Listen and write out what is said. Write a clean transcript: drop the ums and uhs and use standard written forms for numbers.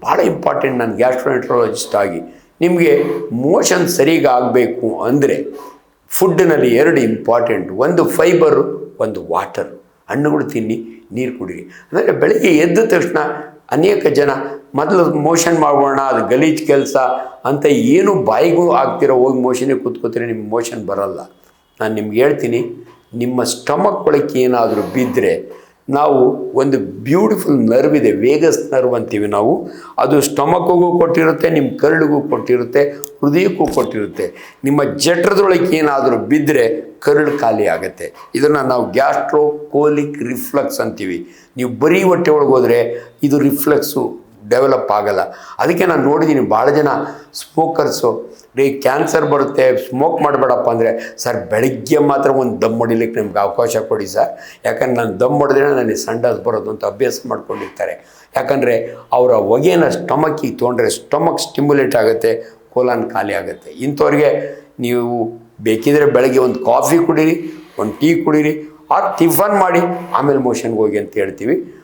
ಭಾಳ ಇಂಪಾರ್ಟೆಂಟ್. ನಾನು ಗ್ಯಾಸ್ಟ್ರೋಎಂಟ್ರಾಲಜಿಸ್ಟ್ ಆಗಿ ನಿಮಗೆ ಮೋಷನ್ ಸರಿಗೆ ಆಗಬೇಕು ಅಂದರೆ ಫುಡ್ಡಿನಲ್ಲಿ ಎರಡು ಇಂಪಾರ್ಟೆಂಟ್, ಒಂದು ಫೈಬರು, ಒಂದು ವಾಟರ್. ಹಣ್ಣುಗಳು ತಿನ್ನಿ, ನೀರು ಕುಡೀರಿ. ಅಂದರೆ ಬೆಳಗ್ಗೆ ಎದ್ದ ತಕ್ಷಣ ಅನೇಕ ಜನ ಮೊದಲು ಮೋಷನ್ ಮಾಡೋಣ, ಅದು ಗಲೀಜು ಕೆಲಸ ಅಂತ ಏನು ಬಾಯಿಗೂ ಆಗ್ತಿರೋ ಹೋಗಿ ಮೋಷನಿಗೆ ಕೂತ್ಕೋತೀರಿ, ನಿಮ್ಗೆ ಮೋಷನ್ ಬರಲ್ಲ. ನಾನು ನಿಮ್ಗೆ ಹೇಳ್ತೀನಿ, ನಿಮ್ಮ ಸ್ಟಮಕ್ ಒಳಕ್ಕೆ ಏನಾದರೂ ಬಿದ್ದರೆ ನಾವು ಒಂದು ಬ್ಯೂಟಿಫುಲ್ ನರ್ವ್ ಇದೆ, ವೇಗಸ್ ನರ್ವ್ ಅಂತೀವಿ ನಾವು. ಅದು ಸ್ಟಮಕ್ಕಿಗೂ ಕೊಟ್ಟಿರುತ್ತೆ, ನಿಮ್ಮ ಕರಳಿಗೂ ಕೊಟ್ಟಿರುತ್ತೆ, ಹೃದಯಕ್ಕೂ ಕೊಟ್ಟಿರುತ್ತೆ. ನಿಮ್ಮ ಜಠರದೊಳಗೆ ಏನಾದರೂ ಬಿದ್ದರೆ ಕರಳು ಖಾಲಿ ಆಗುತ್ತೆ. ಇದನ್ನು ನಾವು ಗ್ಯಾಸ್ಟ್ರೋಕೋಲಿಕ್ ರಿಫ್ಲಕ್ಸ್ ಅಂತೀವಿ. ನೀವು ಬರೀ ಹೊಟ್ಟೆ ಒಳಗೆ ಹೋದರೆ ಇದು ರಿಫ್ಲೆಕ್ಸು ಡೆವಲಪ್ ಆಗಲ್ಲ. ಅದಕ್ಕೆ ನಾನು ನೋಡಿದ್ದೀನಿ ಭಾಳ ಜನ ಸ್ಮೋಕರ್ಸು, ಕ್ಯಾನ್ಸರ್ ಬರುತ್ತೆ ಸ್ಮೋಕ್ ಮಾಡಬೇಡಪ್ಪ ಅಂದರೆ, ಸರ್ ಬೆಳಗ್ಗೆ ಮಾತ್ರ ಒಂದು ದಮ್ ಹೊಡಿಲಿಕ್ಕೆ ನಮ್ಗೆ ಅವಕಾಶ ಕೊಡಿ ಸರ್, ಯಾಕಂದ್ರೆ ನಾನು ದಮ್ ಹೊಡೆದ್ರೆ ನನಗೆ ಸಂಡಾಸ್ ಬರೋದು ಅಂತ ಅಭ್ಯಾಸ ಮಾಡ್ಕೊಂಡಿರ್ತಾರೆ. ಯಾಕಂದರೆ ಅವರ ಹೊಗೆನ ಸ್ಟಮಕ್ಕಿಗೆ ತೊಗೊಂಡ್ರೆ ಸ್ಟಮಕ್ ಸ್ಟಿಮ್ಯುಲೇಟ್ ಆಗುತ್ತೆ, ಕೋಲಾನ್ ಖಾಲಿ ಆಗುತ್ತೆ. ಇಂಥವ್ರಿಗೆ ನೀವು ಬೇಕಿದ್ರೆ ಬೆಳಗ್ಗೆ ಒಂದು ಕಾಫಿ ಕುಡೀರಿ, ಒಂದು ಟೀ ಕುಡೀರಿ, ಆ ಟಿಫನ್ ಮಾಡಿ ಆಮೇಲೆ ಮೋಷನ್ಗೆ ಹೋಗಿ ಅಂತ ಹೇಳ್ತೀವಿ.